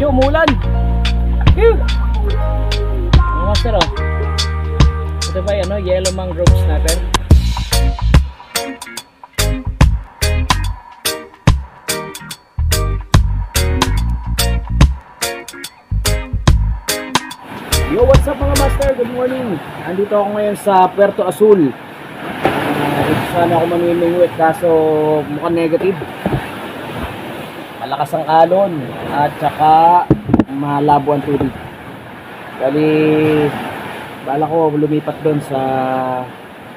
video, umulan. Phew! Mga master, oh. Ito ba yung yellow mangrove snapper? Yo, what's up mga master? Good morning. Andito ako ngayon sa Puerto Azul. Dito sana ako mamimingwit kaso mukhang negative. Malakas ang alon at saka malabo ang tubig. Kali bala ko lumipat doon sa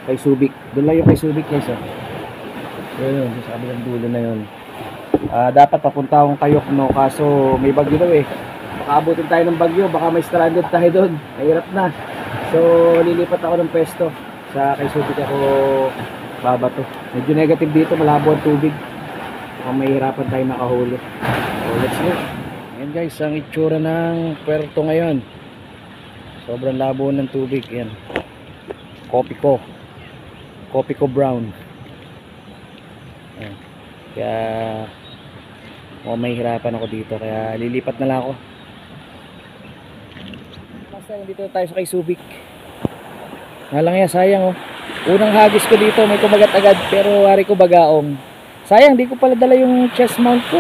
kay Subic. Doon lang yung kay Subic guys. Yun, sa kabilang dulo na yun. Dapat papunta akong Kayok no kaso may bagyo daw eh. Baka abutin tayo ng bagyo, baka may stranded tayo doon. Mahirap na. So lilipat ako ng pesto sa kay Subic ako babato. Medyo negative dito, malabo ang tubig. Baka mahirapan tayo nakahuli. So let's go. Ayan guys, ang itsura ng Puerto ngayon. Sobrang labo ng tubig. Ayan. Kopi ko brown. Ayan. Kaya mahihirapan ako dito. Kaya lilipat na lang ako. Dito tayo sa kay Subic. Nalang yan, sayang oh. Unang hagis ko dito may kumagat agad pero wari ko bagaong. Sayang di ko pala dala yung chest mount ko.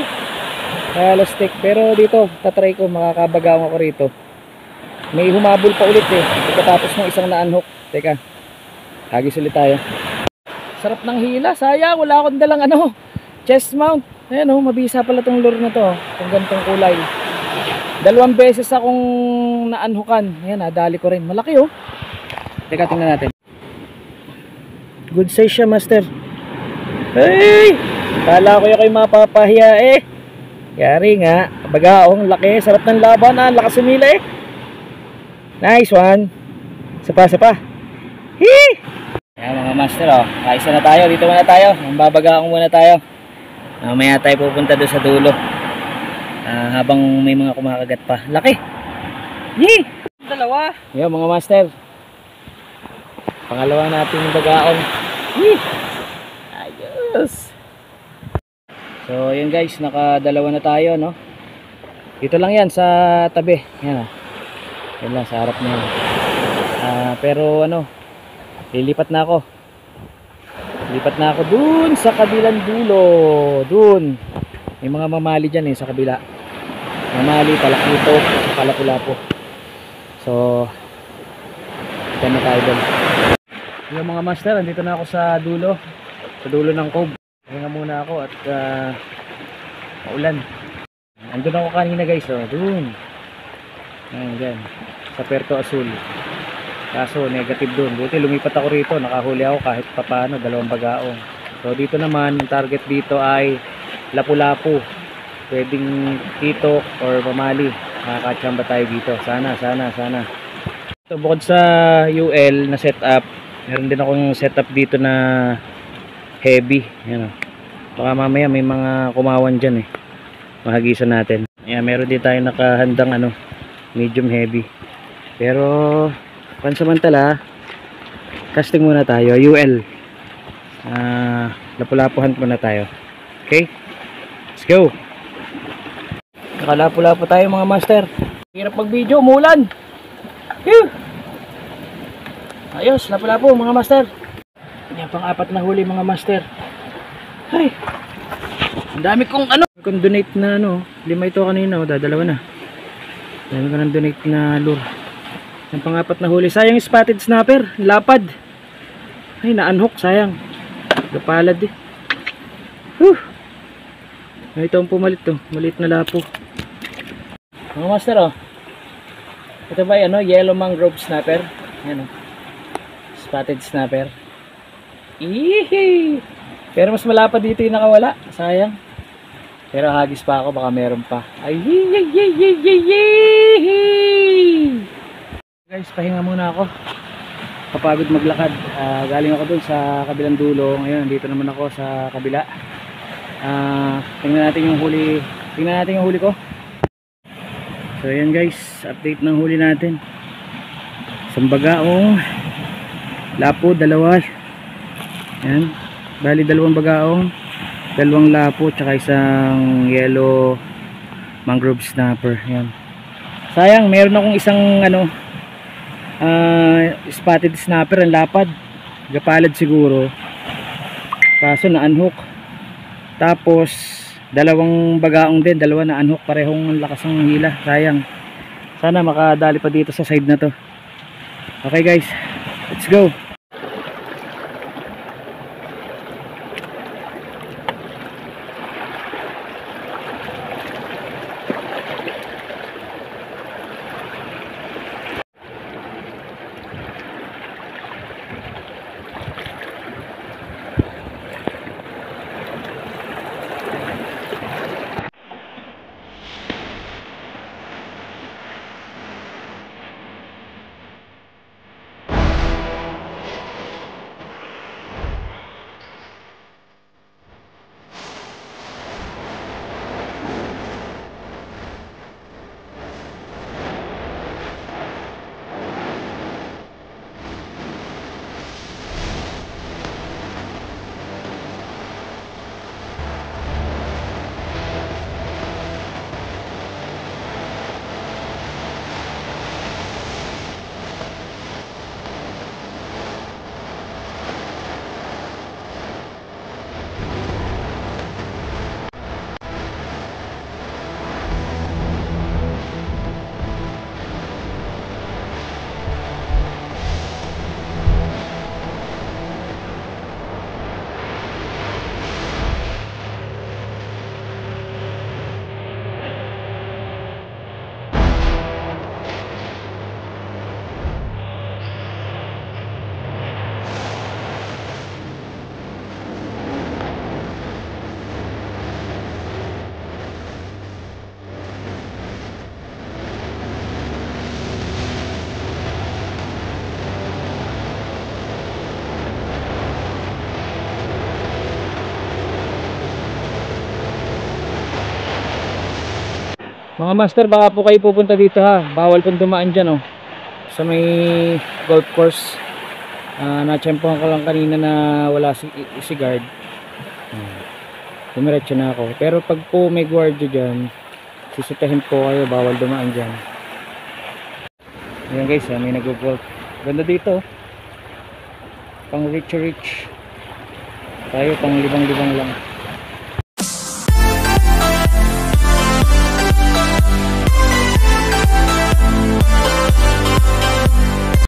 Kaya lastik. Pero dito tatry ko, makakabagaong ako rito. May humabol pa ulit eh. Pagkatapos ng isang na-unhook. Teka, hagis ulit tayo. Sarap ng hila, sayang wala akong dalang chest mount. Ayan oh, mabisa pala tong lure na to. Itong gantong kulay. 2 beses akong na-unhookan. Ayan, nadali ko rin. Malaki oh. Teka, tingnan natin. Good size siya, master. Hey! Kala ko yung kayo mapapahiya eh. Yari nga. Bagaong, laki. Sarap ng laban ah. Lakas sumila eh. Nice one. Sapa. Hee! Ayan mga master oh. Kaisa na tayo. Dito muna tayo. Babagaong muna tayo. Mamaya tayo pupunta doon sa dulo. Habang may mga kumakagat pa. Laki. Yee! Dalawa. Ayan mga master. Pangalawa natin yung bagaong. Yee! Ayos. So yun guys, nakadalawa na tayo no. Dito lang yan sa tabi. Yan ah. Yan lang sa harap niya. Pero lilipat na ako. Lilipat na ako dun sa kabilang dulo. Dun. May mga mamali dyan eh sa kabila. Mamali, palakito, palapu-lapu. So dyan na tayo dun. Yung mga master, andito na ako sa dulo. Sa dulo ng cove. Hinga muna ako at maulan. Andun ako kanina guys oh. Dun. Ayan dyan. Sa Puerto Azul. Kaso negative dun. Buti lumipat ako rito. Nakahuli ako kahit papano. 2 bagaong. So dito naman yung target dito ay lapu-lapu. Pwedeng titok or mamali. Makakachamba tayo dito. Sana. So, bukod sa UL na setup, meron din akong setup dito na heavy. Yan o. Baka mamaya may mga kumawan dyan eh. Mahagisan natin. Yan, meron din tayo nakahandang medium heavy. Pero pansamantala, casting muna tayo. UL. Lapu-lapuhan muna tayo. Okay? Let's go! Nakalapu-lapu tayo mga master. Hirap mag-video, umulan. Phew! Ayos, lapu-lapu mga master. Yan pang-4 na huli mga master. Ay! Ang dami kong kung donate na 5 ito kanina, dadalawa na. Dami ko ng donate na lure. Yan pang-4 na huli. Sayang spotted snapper, lapad. Ay, na-unhook, sayang. Gapalad eh. Whew! Ito ang pumalit to, maliit na lapo. Mga master oh. Ito ba yellow mangrove snapper? Ayan oh. Spotted snapper. Ihee! Pero mas malapad dito yung nakawala. Sayang. Pero hagis pa ako, baka meron pa. Ay, guys, pahinga muna ako. Kapagod maglakad. Galing ako dun sa kabilang dulo. Ngayon, dito naman ako sa kabila. Tingnan natin yung huli. Tingnan natin yung huli ko. So ayan guys, update ng huli natin. Isang bagaong lapo, 2. Ayan, bali 2 bagaong, 2 lapo, tsaka isang yellow mangrove snapper. Yan. Sayang, meron akong isang ano, spotted snapper, ang lapad, gapalad siguro, kaso na-unhook. Tapos dalawang bagaong din, dalawa na-unhook, parehong lakas ng hila. Sayang, sana makadali pa dito sa side na to. Okay guys, let's go. Mga master, baka po kayo pupunta dito ha. Bawal pong dumaan dyan, oh. Sa may golf course. Na-tsempohan ko lang kanina na wala si guard. Dumiretso na ako. Pero pag po may guardia dyan, sisitahin po kayo, bawal dumaan dyan. Ayan guys, may nag-golf. Ganda dito, oh. Pang rich. Tayo pang libang-libang lang.